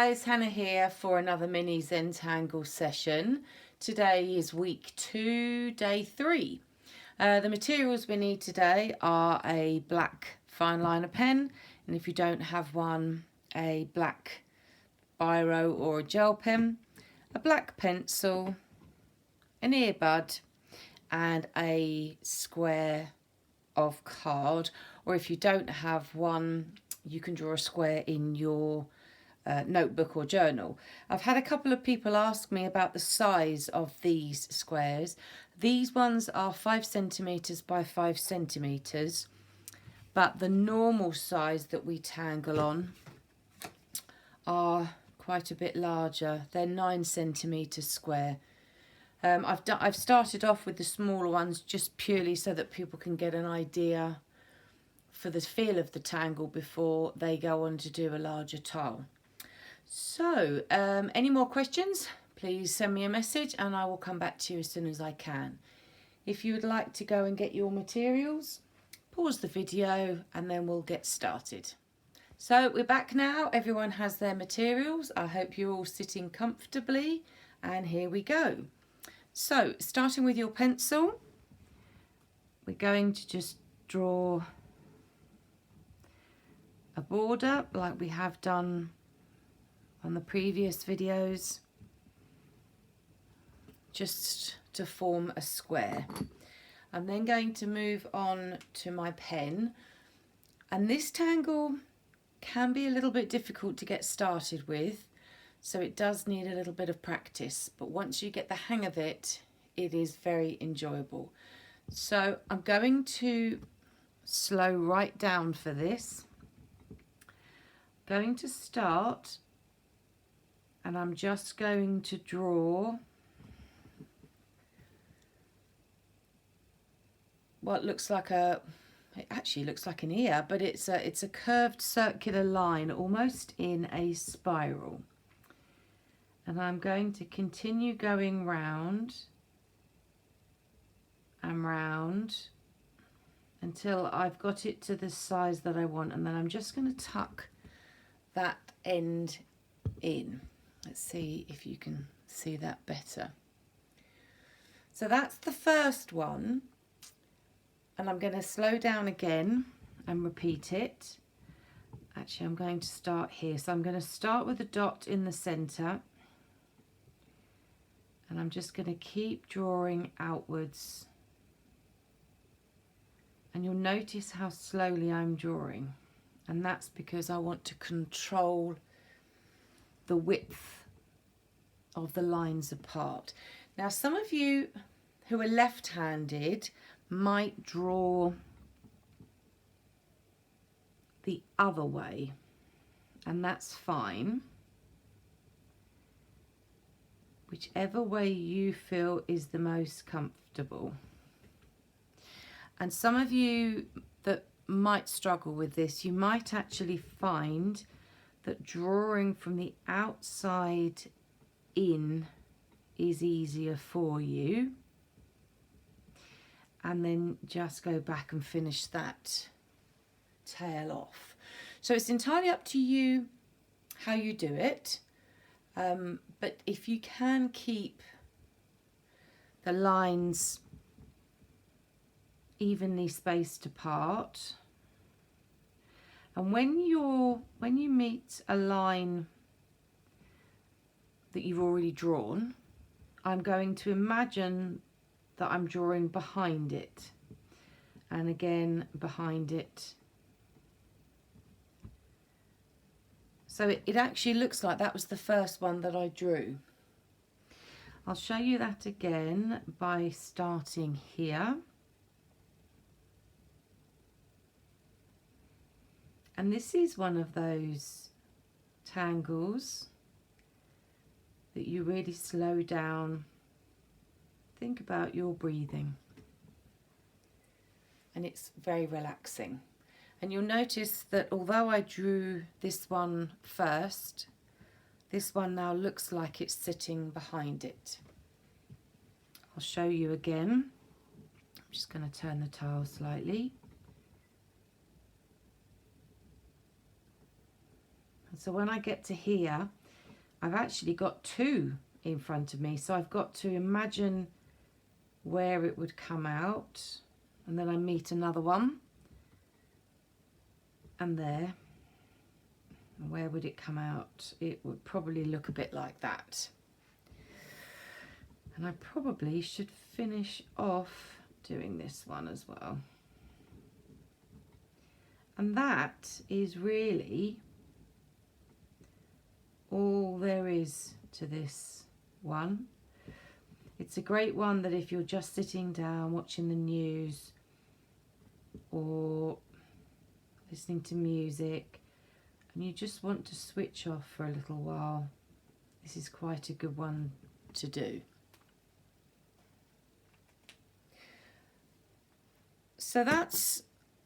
guys, Hannah here for another Mini Zentangle session. Today is week 2, day 3. The materials we need today are a black fine liner pen, and if you don't have one, a black biro or a gel pen, a black pencil, an earbud, and a square of card. Or if you don't have one, you can draw a square in your notebook or journal. I've had a couple of people ask me about the size of these squares. These ones are 5 centimeters by 5 centimeters, but the normal size that we tangle on are quite a bit larger. They're 9 centimeters square. I've started off with the smaller ones just purely so that people can get an idea for the feel of the tangle before they go on to do a larger tile. So, any more questions, please send me a message and I will come back to you as soon as I can. If you would like to go and get your materials, pause the video and then we'll get started. So we're back now, everyone has their materials. I hope you're all sitting comfortably, and here we go. So, starting with your pencil, we're going to just draw a border like we have done on the previous videos, just to form a square. I'm then going to move on to my pen, and this tangle can be a little bit difficult to get started with, so it does need a little bit of practice, but once you get the hang of it, it is very enjoyable. So I'm going to slow right down for this. Going to start, and I'm just going to draw what looks like it actually looks like an ear, but it's a curved circular line, almost in a spiral. And I'm going to continue going round and round until I've got it to the size that I want, and then I'm just going to tuck that end in. Let's see if you can see that better. So that's the first one, and I'm going to slow down again and repeat it. Actually, I'm going to start here. So I'm going to start with a dot in the center, and I'm just going to keep drawing outwards, and you'll notice how slowly I'm drawing, and that's because I want to control the width of the lines apart. Now, some of you who are left-handed might draw the other way, and that's fine. Whichever way you feel is the most comfortable. And some of you that might struggle with this, you might actually find that drawing from the outside in is easier for you, and then just go back and finish that tail off. So it's entirely up to you how you do it, but if you can keep the lines evenly spaced apart, and when you meet a line that you've already drawn, I'm going to imagine that I'm drawing behind it, and again behind it. So it actually looks like that was the first one that I drew. I'll show you that again by starting here. And this is one of those tangles that you really slow down. Think about your breathing, and it's very relaxing. And you'll notice that although I drew this one first, this one now looks like it's sitting behind it. I'll show you again. I'm just going to turn the tile slightly. So when I get to here, I've actually got two in front of me, so I've got to imagine where it would come out, and then I meet another one, and there. And where would it come out? It would probably look a bit like that. And I probably should finish off doing this one as well. And that is really all there is to this one. It's a great one that if you're just sitting down watching the news or listening to music and you just want to switch off for a little while, this is quite a good one to do. So that's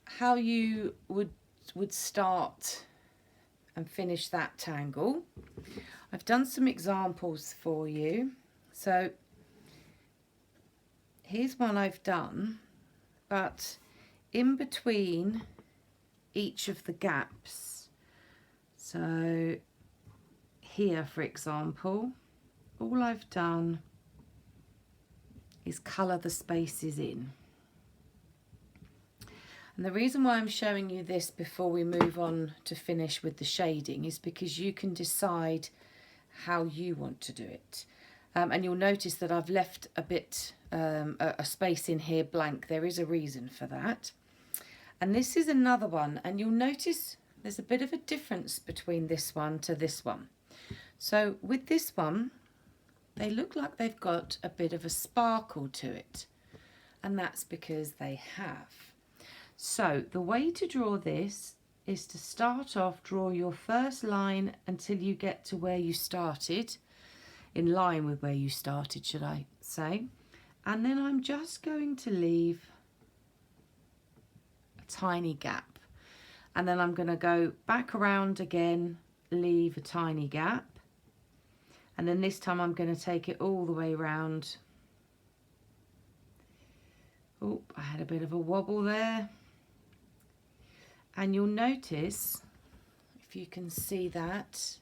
how you would start and finish that tangle. I've done some examples for you. So here's one I've done, but in between each of the gaps, so here for example, all I've done is colour the spaces in. And the reason why I'm showing you this before we move on to finish with the shading is because you can decide how you want to do it. And you'll notice that I've left a bit, a space in here blank. There is a reason for that. And this is another one, and you'll notice there's a bit of a difference between this one to this one. So with this one, they look like they've got a bit of a sparkle to it, and that's because they have. So the way to draw this is to start off, draw your first line until you get to where you started, in line with where you started, should I say. And then I'm just going to leave a tiny gap. And then I'm going to go back around again, leave a tiny gap. And then this time I'm going to take it all the way around. Oh, I had a bit of a wobble there. And you'll notice, if you can see that,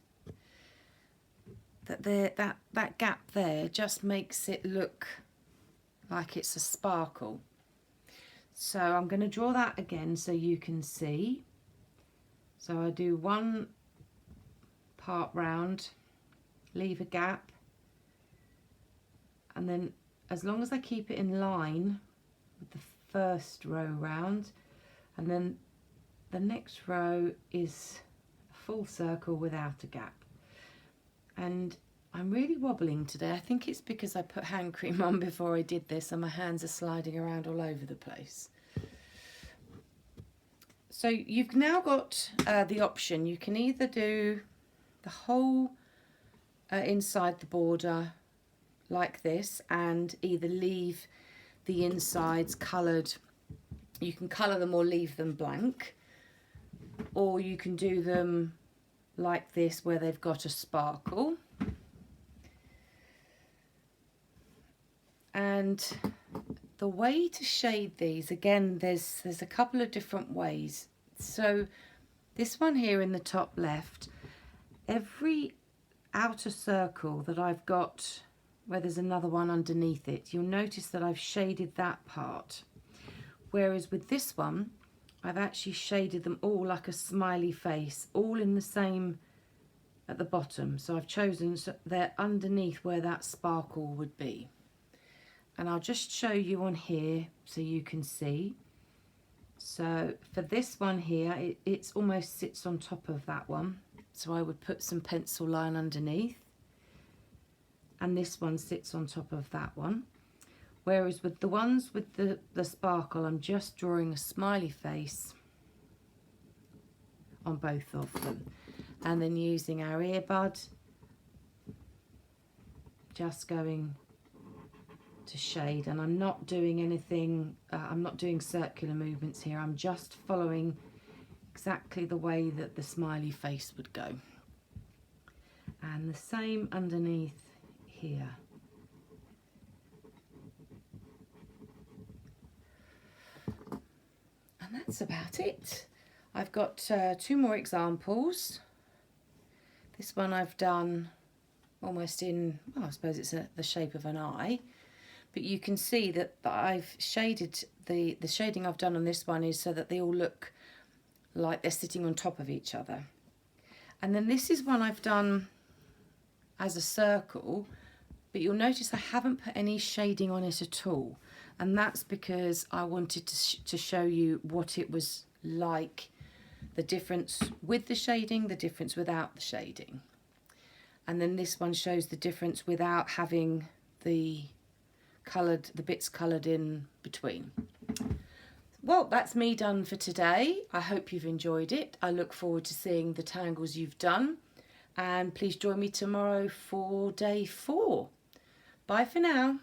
that gap there just makes it look like it's a sparkle. So I'm going to draw that again so you can see. So I do one part round, leave a gap, and then as long as I keep it in line with the first row round, and then the next row is a full circle without a gap. And I'm really wobbling today. I think it's because I put hand cream on before I did this and my hands are sliding around all over the place. So you've now got the option. You can either do the whole inside the border like this and either leave the insides coloured. You can colour them or leave them blank. Or you can do them like this where they've got a sparkle. And the way to shade these, again, there's a couple of different ways. So this one here in the top left, every outer circle that I've got where there's another one underneath it, you'll notice that I've shaded that part. Whereas with this one, I've actually shaded them all like a smiley face, all in the same at the bottom. So I've chosen so they're underneath where that sparkle would be. And I'll just show you on here so you can see. So for this one here, it almost sits on top of that one. So I would put some pencil line underneath. And this one sits on top of that one. Whereas with the ones with the sparkle, I'm just drawing a smiley face on both of them. And then using our earbud, just going to shade. And I'm not doing anything, I'm not doing circular movements here. I'm just following exactly the way that the smiley face would go. And the same underneath here. And that's about it. I've got two more examples. This one I've done almost in, well, I suppose it's the shape of an eye. But you can see that I've shaded, the shading I've done on this one is so that they all look like they're sitting on top of each other. And then this is one I've done as a circle, but you'll notice I haven't put any shading on it at all. And that's because I wanted to show you what it was like, the difference with the shading, the difference without the shading. And then this one shows the difference without having the bits coloured in between. Well, that's me done for today. I hope you've enjoyed it. I look forward to seeing the tangles you've done. And please join me tomorrow for day 4. Bye for now.